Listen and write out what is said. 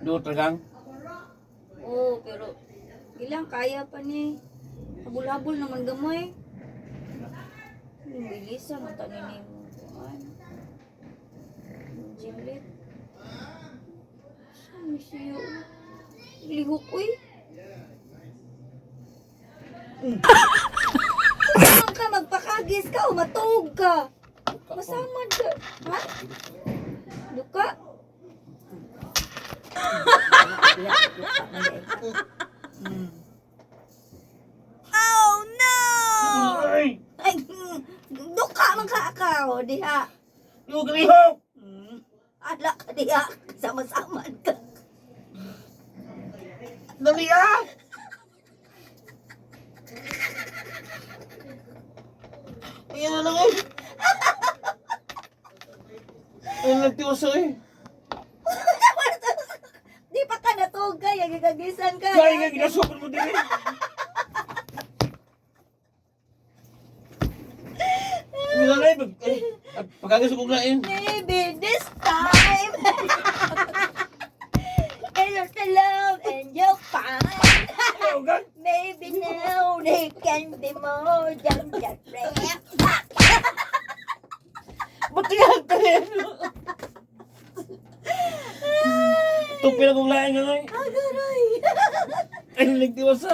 Do tragang. Oo, pero ilang kaya pa ni. Habol-habol naman gamay. Bilisan ang tanin mo. Jilit. Saan siya? Lihok uy. Saan ka? Magpakagis ka o matug ka? Masamad ka. Ha? Duka? Oh no! Ay! Ay, duka man ka akaw, diha. Yung kalihok! Ala ka diha, sama-sama ka. Dali ah! Ayan na lang eh. Ay, nagtiwaso eh. Di pa ka natug ka, yung gagagisan ka. Kaya nga, ginasupon mo din eh. Hindi na lang eh. Pagkagasupon na eh. Maybe this time. It's the love and you'll find. Ayaw gan. Maybe now they can be more than just friends. Ba't tingnan tayo? Tupi na kong laing nga eh. Agaray. Ay, nagtiwasa.